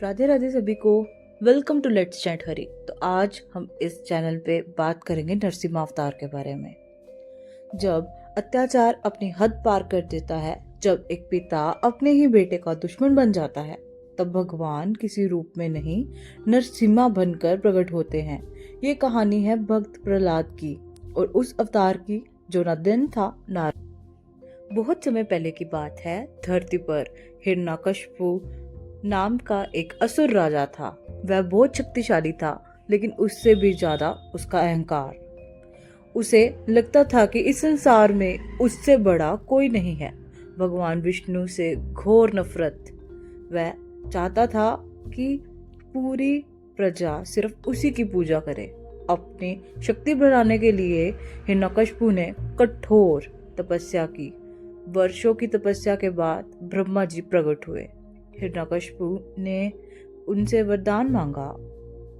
राधे राधे सभी को। Welcome to let's chat हरी। तो आज हम इस चैनल पे बात करेंगे नरसिम्हा अवतार के बारे में। जब अत्याचार अपनी हद पार कर देता है, जब एक पिता अपने ही बेटे का दुश्मन बन जाता है, तब भगवान किसी रूप में नहीं नरसिम्हा बनकर प्रकट होते हैं। ये कहानी है भक्त प्रहलाद की और उस अवतार की जो न दिन था ना। बहुत समय पहले की बात है। धरती पर हिरण्यकशिपु नाम का एक असुर राजा था। वह बहुत शक्तिशाली था, लेकिन उससे भी ज्यादा उसका अहंकार। उसे लगता था कि इस संसार में उससे बड़ा कोई नहीं है। भगवान विष्णु से घोर नफरत। वह चाहता था कि पूरी प्रजा सिर्फ उसी की पूजा करे। अपनी शक्ति बढ़ाने के लिए हिरण्यकशिपु ने कठोर तपस्या की। वर्षों की तपस्या के बाद ब्रह्मा जी प्रकट हुए। हिरण्यकशिपु ने उनसे वरदान मांगा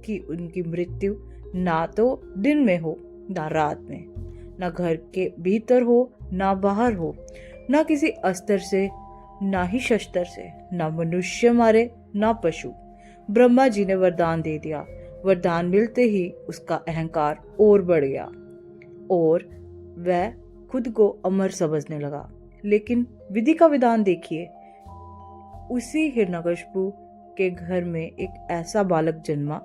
कि उनकी मृत्यु ना तो दिन में हो ना रात में, ना घर के भीतर हो ना बाहर हो, ना किसी अस्त्र से ना ही शस्त्र से, ना मनुष्य मारे ना पशु। ब्रह्मा जी ने वरदान दे दिया। वरदान मिलते ही उसका अहंकार और बढ़ गया और वह खुद को अमर समझने लगा। लेकिन विधि का विधान देखिए। उसी हिरण्यकशिपु के घर में एक ऐसा बालक जन्मा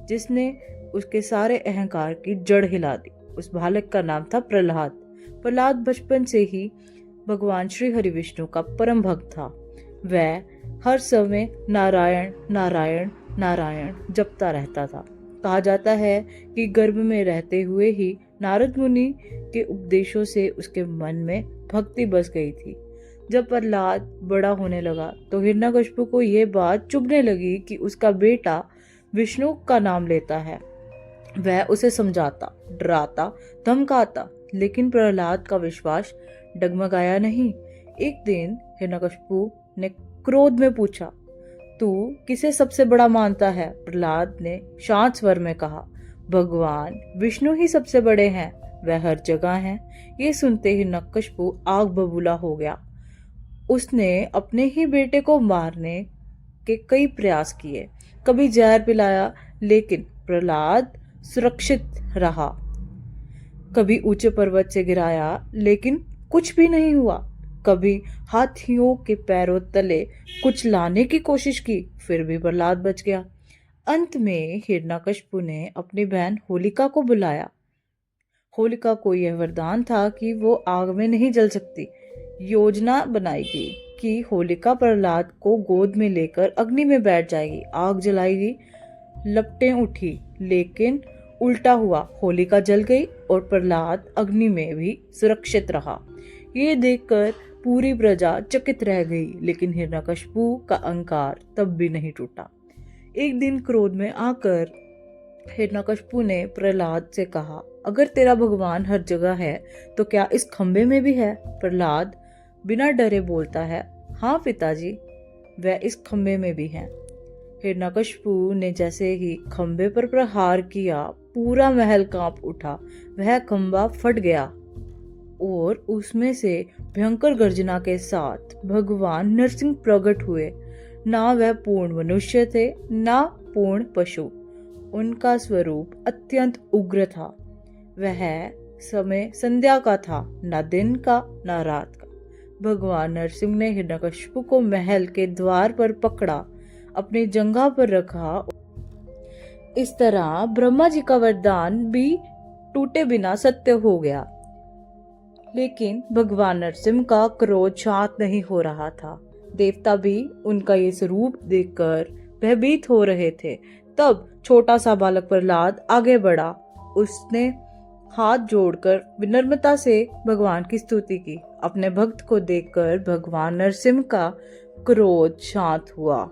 जिसने उसके सारे अहंकार की जड़ हिला दी। उस बालक का नाम था प्रहलाद। प्रहलाद बचपन से ही भगवान श्री हरि विष्णु का परम भक्त था। वह हर समय नारायण नारायण नारायण जपता रहता था। कहा जाता है कि गर्भ में रहते हुए ही नारद मुनि के उपदेशों से उसके मन में भक्ति बस गई थी। जब प्रहलाद बड़ा होने लगा तो हिरण्यकशिपु को यह बात चुभने लगी कि उसका बेटा विष्णु का नाम लेता है। वह उसे समझाता, डराता, धमकाता, लेकिन प्रहलाद का विश्वास डगमगाया नहीं। एक दिन हिरण्यकशिपु ने क्रोध में पूछा, तू किसे सबसे बड़ा मानता है? प्रहलाद ने शांत स्वर में कहा, भगवान विष्णु ही सबसे बड़े हैं, वह हर जगह हैं। ये सुनते ही हिरण्यकशिपु आग बबूला हो गया। उसने अपने ही बेटे को मारने के कई प्रयास किए। कभी जहर पिलाया, लेकिन प्रहलाद सुरक्षित रहा। कभी ऊंचे पर्वत से गिराया, लेकिन कुछ भी नहीं हुआ। कभी हाथियों के पैरों तले कुछ लाने की कोशिश की, फिर भी प्रहलाद बच गया। अंत में हिरण्यकशिपु ने अपनी बहन होलिका को बुलाया। होलिका को यह वरदान था कि वो आग में नहीं जल सकती। योजना बनाई गई कि होलिका प्रहलाद को गोद में लेकर अग्नि में बैठ जाएगी, आग जलाएगी। लपटें उठी, लेकिन उल्टा हुआ। होलिका जल गई और प्रहलाद अग्नि में भी सुरक्षित रहा। ये देखकर पूरी प्रजा चकित रह गई, लेकिन हिरण्यकशिपु का अहंकार तब भी नहीं टूटा। एक दिन क्रोध में आकर हिरण्यकशिपु ने प्रहलाद से कहा, अगर तेरा भगवान हर जगह है तो क्या इस खंबे में भी है? प्रहलाद बिना डरे बोलता है, हाँ पिताजी, वह इस खंबे में भी है। हिरण्यकशिपु ने जैसे ही खंबे पर प्रहार किया, पूरा महल कांप उठा। वह खंबा फट गया और उसमें से भयंकर गर्जना के साथ भगवान नरसिंह प्रकट हुए। ना वह पूर्ण मनुष्य थे, ना पूर्ण पशु। उनका स्वरूप अत्यंत उग्र था। वह समय संध्या का था, ना दिन का ना रात का। भगवान नरसिंह ने हिरण्यकशिपु को महल के द्वार पर पकड़ा, अपनी जंघा पर रखा। इस तरह ब्रह्मा जी का वरदान भी टूटे बिना सत्य हो गया। लेकिन भगवान नरसिंह का क्रोध शांत नहीं हो रहा था। देवता भी उनका ये स्वरूप देखकर भयभीत हो रहे थे। तब छोटा सा बालक प्रहलाद आगे बढ़ा। उसने हाथ जोड़कर विनम्रता से भगवान की स्तुति की। अपने भक्त को देखकर भगवान नरसिंह का क्रोध शांत हुआ।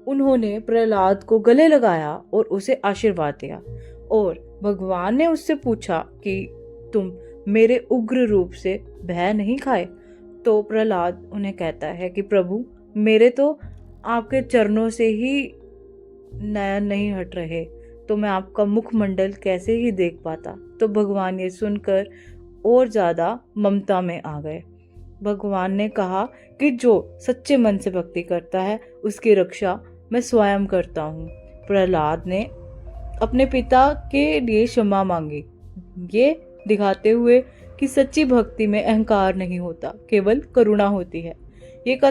उन्होंने प्रहलाद को गले लगाया और उसे आशीर्वाद दिया। और भगवान ने उससे पूछा कि तुम मेरे उग्र रूप से भय नहीं खाए? तो प्रहलाद उन्हें कहता है कि प्रभु, मेरे तो आपके चरणों से ही नयन नहीं हट रहे, तो मैं आपका मुखमंडल कैसे ही देख पाता? तो भगवान ये सुनकर और ज्यादा ममता में आ गए। भगवान ने कहा कि जो सच्चे मन से भक्ति करता है उसकी रक्षा मैं स्वयं करता हूँ। प्रहलाद ने अपने पिता के लिए क्षमा मांगी, ये दिखाते हुए कि सच्ची भक्ति में अहंकार नहीं होता, केवल करुणा होती है। ये कथा